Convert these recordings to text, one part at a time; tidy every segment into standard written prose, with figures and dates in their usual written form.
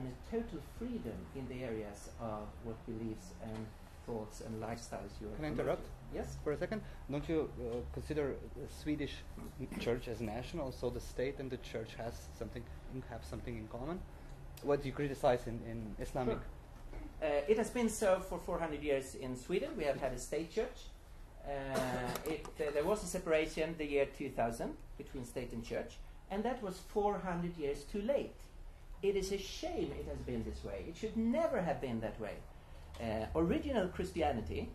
and a total freedom in the areas of what beliefs and thoughts and lifestyles you are. Can I interrupt? Yes. For a second, don't you consider the Swedish church as national, so the state and the church have something in common? What do you criticize in Islamic? Sure. It has been so for 400 years in Sweden. We have had a state church. There was a separation the year 2000 between state and church, and that was 400 years too late. It is a shame it has been this way. It should never have been that way. Original Christianity,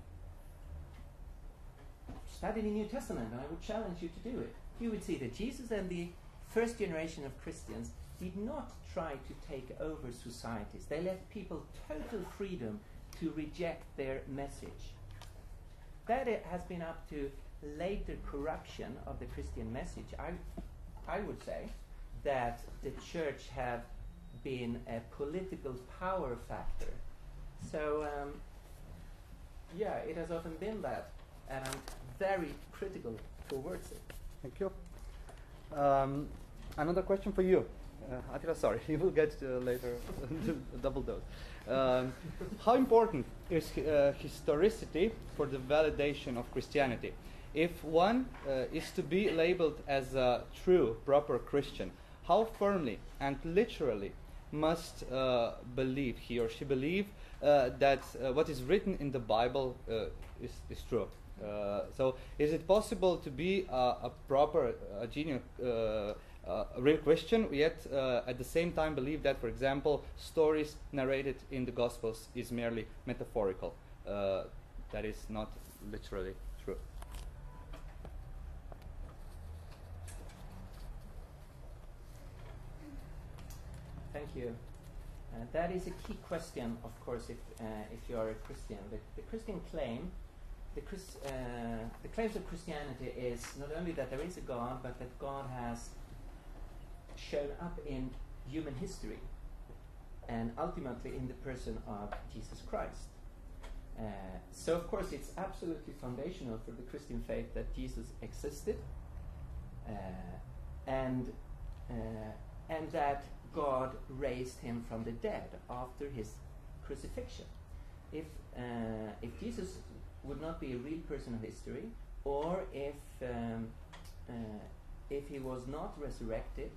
study the New Testament, and I would challenge you to do it. You would see that Jesus and the first generation of Christians did not try to take over societies. They left people total freedom to reject their message. That has been up to later corruption of the Christian message. I would say that the church have been a political power factor. So, it has often been that, and I'm very critical towards it. Thank you. Another question for you. Attila, sorry, you will get later a double dose. How important is historicity for the validation of Christianity? If one is to be labeled as a true, proper Christian, how firmly and literally must he or she believe that what is written in the Bible is true? So is it possible to be a proper, genuine, a real Christian, yet at the same time believe that, for example, stories narrated in the Gospels is merely metaphorical, that is not literally true? Thank you. That is a key question, of course, if you are a Christian. The Christian claim, the claims of Christianity is not only that there is a God, but that God has shown up in human history, and ultimately in the person of Jesus Christ. So, of course, it's absolutely foundational for the Christian faith that Jesus existed, and that God raised him from the dead after his crucifixion. If Jesus would not be a real person of history, or if he was not resurrected,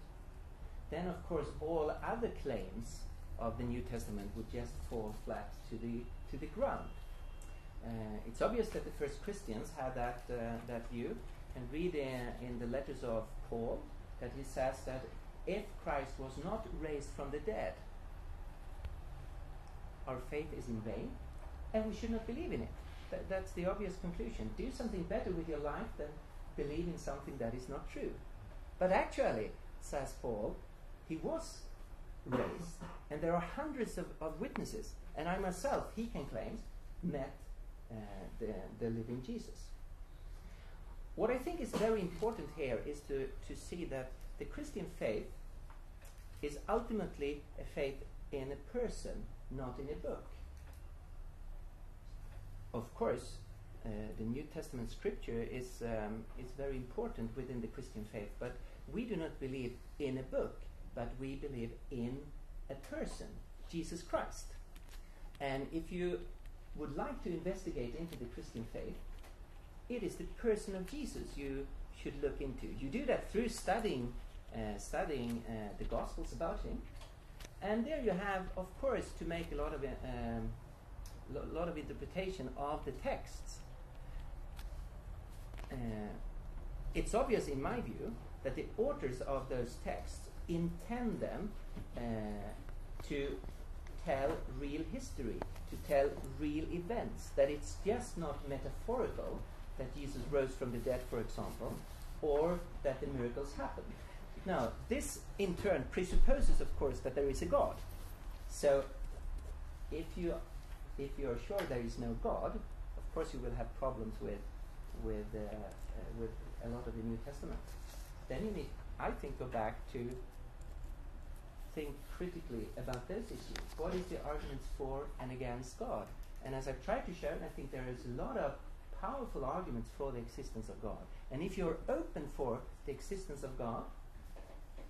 then of course all other claims of the New Testament would just fall flat to the ground. It's obvious that the first Christians had that view, and read in the letters of Paul that he says that if Christ was not raised from the dead, our faith is in vain, and we should not believe in it. That's the obvious conclusion. Do something better with your life than believe in something that is not true. But actually, says Paul, he was raised, and there are hundreds of witnesses, and I myself, he can claim, met the living Jesus. What I think is very important here is to see that the Christian faith is ultimately a faith in a person, not in a book. Of course, the New Testament scripture is very important within the Christian faith, but we do not believe in a book, but we believe in a person, Jesus Christ. And if you would like to investigate into the Christian faith, it is the person of Jesus you should look into. You do that through studying the Gospels about him, and there you have, of course, to make a lot of interpretation of the texts. It's obvious, in my view, that the authors of those texts intend them to tell real history, to tell real events, that it's just not metaphorical that Jesus rose from the dead, for example, or that the miracles happened. Now, this in turn presupposes, of course, that there is a God. So, if you are sure there is no God, of course you will have problems with a lot of the New Testament. Then you need, I think, go back to think critically about those issues. What is the arguments for and against God? And as I've tried to show, I think there is a lot of powerful arguments for the existence of God. And if you're open for the existence of God,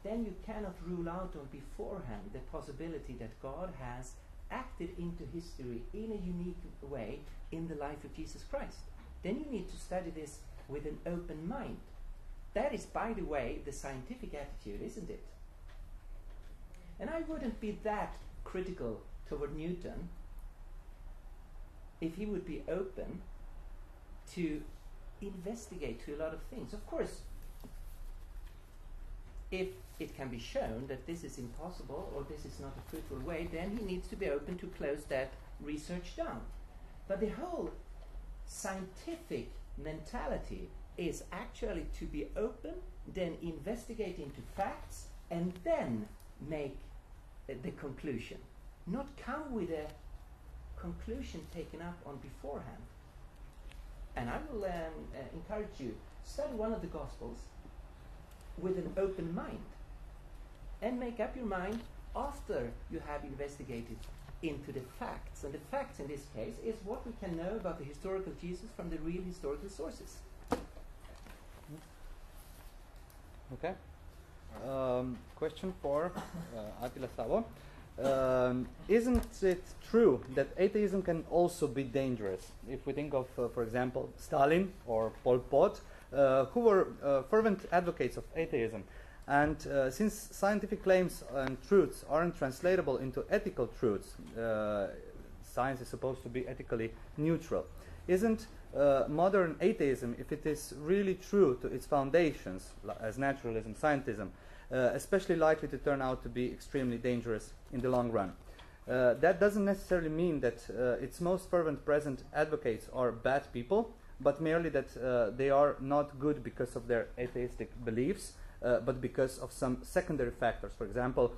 then you cannot rule out on beforehand the possibility that God has acted into history in a unique way in the life of Jesus Christ. Then you need to study this with an open mind. That is, by the way, the scientific attitude, isn't it? And I wouldn't be that critical toward Newton if he would be open to investigate to a lot of things. Of course, if it can be shown that this is impossible or this is not a fruitful way, then he needs to be open to close that research down. But the whole scientific mentality is actually to be open, then investigate into facts, and then make the conclusion. Not come with a conclusion taken up on beforehand. And I will encourage you, study one of the Gospels with an open mind and make up your mind after you have investigated into the facts. And the facts in this case is what we can know about the historical Jesus from the real historical sources. Okay. Question for Attila, Szabo. Isn't it true that atheism can also be dangerous? If we think of, for example, Stalin or Pol Pot, who were fervent advocates of atheism. And since scientific claims and truths aren't translatable into ethical truths, science is supposed to be ethically neutral. Isn't modern atheism, if it is really true to its foundations, as naturalism, scientism, especially likely to turn out to be extremely dangerous in the long run? That doesn't necessarily mean that its most fervent present advocates are bad people, but merely that they are not good because of their atheistic beliefs, but because of some secondary factors. For example,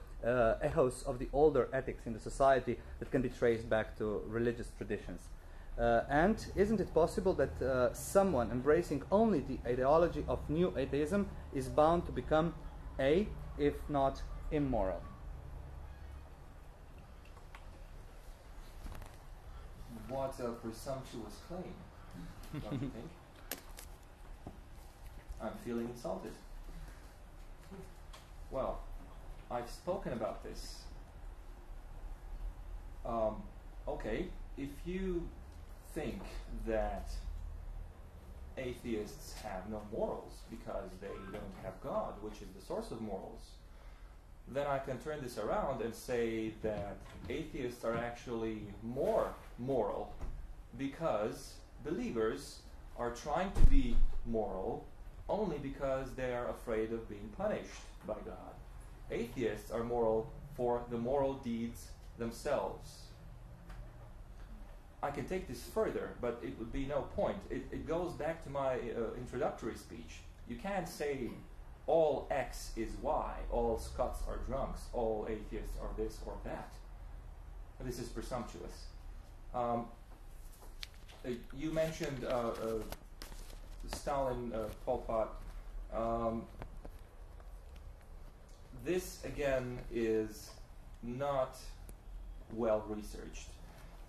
echoes of the older ethics in the society that can be traced back to religious traditions. And isn't it possible that someone embracing only the ideology of new atheism is bound to become if not immoral? What a presumptuous claim, don't you think? I'm feeling insulted. Well, I've spoken about this. Okay, if you think that atheists have no morals because they don't have God, which is the source of morals, then I can turn this around and say that atheists are actually more moral because believers are trying to be moral only because they are afraid of being punished by God. Atheists are moral for the moral deeds themselves. I can take this further, but it would be no point. It goes back to my introductory speech. You can't say all X is Y, all Scots are drunks, all atheists are this or that. This is presumptuous. You mentioned Stalin, Pol Pot. This, again, is not well researched.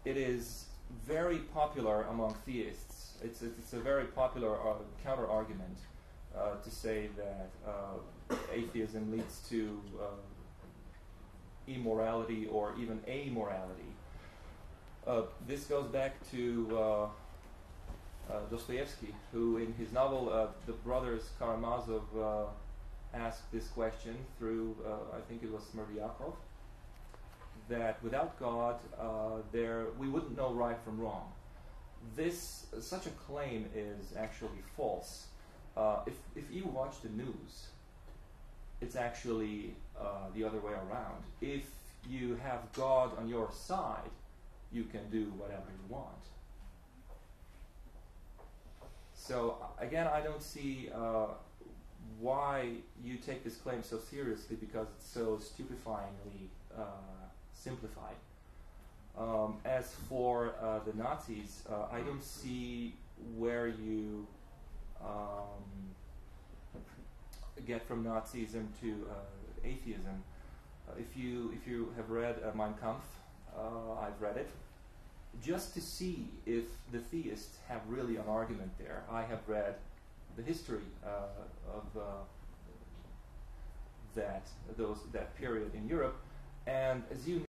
It is very popular among theists. It's a very popular counter-argument to say that atheism leads to immorality or even amorality. This goes back to Dostoevsky, who in his novel The Brothers Karamazov asked this question through, I think it was Smerdyakov, that without God we wouldn't know right from wrong. Such a claim is actually false. If you watch the news, it's actually the other way around. If you have God on your side, you can do whatever you want. So again, I don't see why you take this claim so seriously, because it's so stupefyingly simplified. As for the Nazis, I don't see where you get from Nazism to atheism. If you have read Mein Kampf, I've read it, just to see if the theists have really an argument there. I have read the history of that period in Europe. And as you